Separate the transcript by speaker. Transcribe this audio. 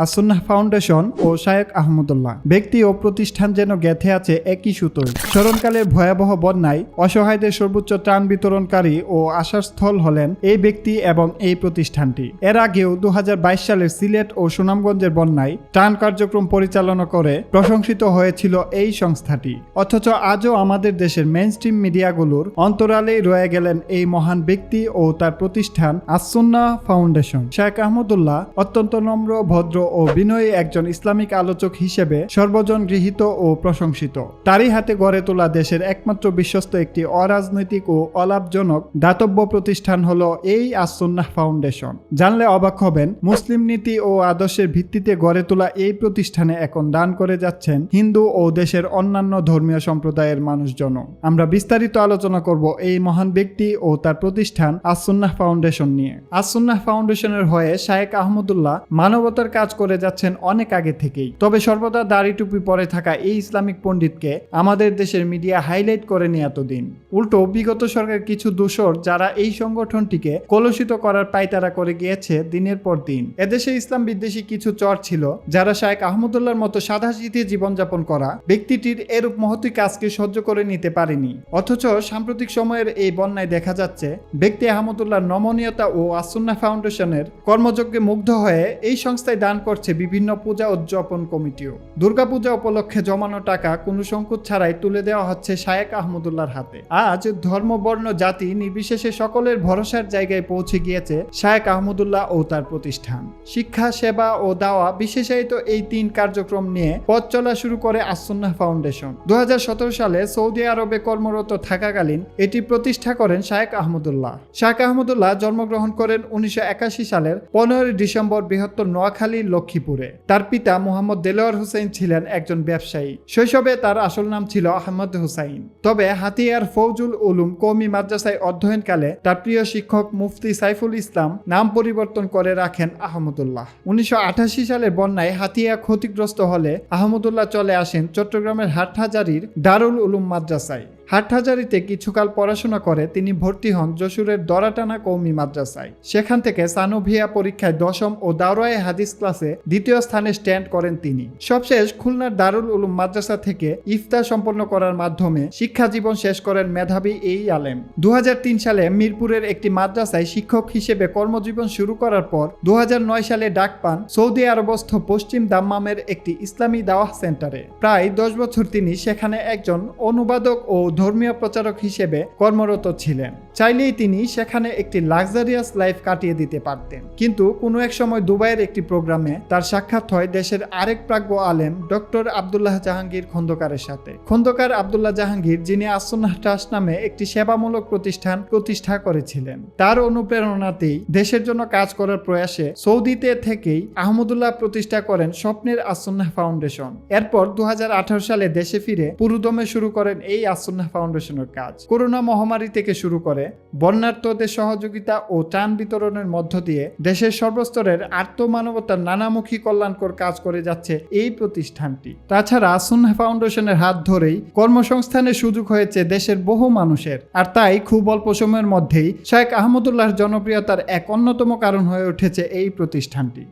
Speaker 1: As-Sunnah foundation ও শায়েখ আহমদুল্লাহ। ব্যক্তি ও প্রতিষ্ঠান যেন গেঁথে আছে একই সুতোয়। স্মরণকালের ভয়াবহ বন্যায় অসহায়দের সর্বোচ্চ ত্রাণ বিতরণকারী ও আশার স্থল হলেন এই ব্যক্তি এবং এই প্রতিষ্ঠানটি। এর আগেও 2022 সালের সিলেট ও সুনামগঞ্জের বন্যায় ত্রাণ কার্যক্রম পরিচালনা করে প্রশংসিত হয়েছিল এই সংস্থাটি। অথচ আজও আমাদের দেশের মেইনস্ট্রিম মিডিয়াগুলোর অন্তরালেই রয়ে গেলেন এই মহান ব্যক্তি ও তার প্রতিষ্ঠান আসুন্নাহ ফাউন্ডেশন। শায়েখ আহমদুল্লাহ অত্যন্ত নম্র, ভদ্র ও বিনয়ী একজন ইসলামিক আলোচক হিসেবে সর্বজন গৃহীত ও প্রশংসিত। তারই হাতে গড়ে তোলা দেশের একমাত্র বিশ্বস্ত একটি অরাজনৈতিক ও অলাভজনক দাতব্য প্রতিষ্ঠান হলো এই আসুন্নাহ ফাউন্ডেশন। জানলে অবাক হবেন, মুসলিম নীতি ও আদর্শের ভিত্তিতে গড়ে তোলা এই প্রতিষ্ঠানে এখন দান করে যাচ্ছেন হিন্দু ও দেশের অন্যান্য ধর্মীয় সম্প্রদায়ের মানুষজন। আমরা বিস্তারিত আলোচনা করব এই মহান ব্যক্তি ও তার প্রতিষ্ঠান আসুন্নাহ ফাউন্ডেশন নিয়ে। আসুন্নাহ ফাউন্ডেশনের হয়ে শায়েখ আহমদুল্লাহ মানবতার কাজ করে যাচ্ছেন অনেক আগে থেকেই। তবে সর্বদা দাড়ি টুপি পরে থাকা এই ইসলামিক পণ্ডিতকে আমাদের দেশের মিডিয়া হাইলাইট করেনি এতদিন। উল্টো বিগত সরকারের কিছু দোসর যারা এই সংগঠনটিকে কলুষিত করার পায়তারা করে গিয়েছে দিনের পর দিন। এদেশে ইসলাম বিদ্বেষী কিছু চর ছিল যারা শায়েখ আহমদুল্লাহর মতো সাদাসিধে জীবনযাপন করা ব্যক্তিটির এরূপ মহতী কাজকে সহ্য করে নিতে পারেনি। অথচ সাম্প্রতিক সময়ের এই বন্যায় দেখা যাচ্ছে ব্যক্তি আহমদুল্লাহর নমনীয়তা ও আসুন্নাহ ফাউন্ডেশনের কর্মযজ্ঞে মুগ্ধ হয়ে এই সংস্থায় দান করছে বিভিন্ন পূজা উদযাপন কমিটিও। দুর্গাপূজা উপলক্ষে জমানো টাকা কোনো সংকোচ ছাড়াই তুলে দেওয়া হচ্ছে শায়েখ আহমদুল্লাহর হাতে। আজ ধর্ম, বর্ণ, জাতি নির্বিশেষে সকলের ভরসার জায়গায় পৌঁছে গিয়েছে শায়েখ আহমদুল্লাহ ও তার প্রতিষ্ঠান। শিক্ষা, সেবা ও দাওয়া বিশেষায়িত এই 3 কার্যক্রম নিয়ে পথ চলা শুরু করে আসুন্নাহ ফাউন্ডেশন। 2017 সালে সৌদি আরবে কর্মরত থাকাকালীন এটি প্রতিষ্ঠা করেন শায়েখ আহমদুল্লাহ। শায়েখ আহমদুল্লাহ জন্মগ্রহণ করেন 1981 সালের 15 ডিসেম্বর বৃহত্তর নোয়াখালীর লক্ষ্মীপুরে। তার পিতা মোহাম্মদ দেলোয়ার হোসেন ছিলেন একজন ব্যবসায়ী। শৈশবে তার আসল নাম ছিল আহমদ হুসাইন। তবে হাতিয়ার ফৌজুল উলুম কওমি মাদ্রাসায় অধ্যয়নকালে তার প্রিয় শিক্ষক মুফতি সাইফুল ইসলাম নাম পরিবর্তন করে রাখেন আহমদুল্লাহ। 1988 সালের বন্যায় হাতিয়া ক্ষতিগ্রস্ত হলে আহমদুল্লাহ চলে আসেন চট্টগ্রামের হাটহাজারীর দারুল উলুম মাদ্রাসায়। হাটহাজারীতে কিছুকাল পড়াশোনা করে তিনি ভর্তি হন যশোরের দরাটানা কওমি মাদ্রাসায়। সেখান থেকে সানুভিয়া পরীক্ষায় 10ম ও দাওরায়ে হাদিস ক্লাসে 2য় স্থানে স্ট্যান্ড করেন তিনি। সবশেষ খুলনার দারুল উলুম মাদ্রাসা থেকে ইফতার সম্পন্ন করার মাধ্যমে শিক্ষা জীবন শেষ করেন মেধাবী এই আলেম। 2003 সালে মিরপুরের একটি মাদ্রাসায় শিক্ষক হিসেবে কর্মজীবন শুরু করার পর 2009 সালে ডাক পান সৌদি আরবস্থ পশ্চিম দাম্মামের একটি ইসলামী দাওয়াহ সেন্টারে। প্রায় 10 বছর তিনি সেখানে একজন অনুবাদক ও ধর্মীয় প্রচারক হিসেবে কর্মরত ছিলেন। চাইলেই তিনি সেখানে একটি লাক্সারিয়াস লাইফ কাটিয়ে দিতে পারতেন। কিন্তু কোনো এক সময় দুবাইয়ের একটি প্রোগ্রামে তার সাক্ষাৎ হয় দেশের আরেক প্রাজ্ঞ আলেম ডক্টর আব্দুল্লাহ জাহাঙ্গীর খন্দকারের সাথে। খন্দকার আব্দুল্লাহ জাহাঙ্গীর, যিনি আসুন্নাহ ট্রাস্ট নামে একটি সেবামূলক প্রতিষ্ঠান প্রতিষ্ঠা করেছিলেন, তার অনুপ্রেরণাতেই দেশের জন্য কাজ করার প্রয়াসে সৌদিতে থেকেই আহমদুল্লাহ প্রতিষ্ঠা করেন স্বপ্নের আসুন্নাহ ফাউন্ডেশন। এরপর 2018 সালে দেশে ফিরে পুরোদমে শুরু করেন এই আসুন্নাহ ফাউন্ডেশনের কাজ। করোনা মহামারী থেকে শুরু করে বন্যার্তদের সহযোগিতা ও ত্রাণ বিতরণের মধ্য দিয়ে দেশের সর্বস্তরের আর্তমানবতার নানামুখী কল্যাণকর কাজ করে যাচ্ছে এই প্রতিষ্ঠানটি। তাছাড়া আসুন্নাহ ফাউন্ডেশনের হাত ধরেই কর্মসংস্থানের সুযোগ হয়েছে দেশের বহু মানুষের। আর তাই খুব অল্প সময়ের মধ্যেই শায়েখ আহমদুল্লাহর জনপ্রিয়তার এক অন্যতম কারণ হয়ে উঠেছে এই প্রতিষ্ঠানটি।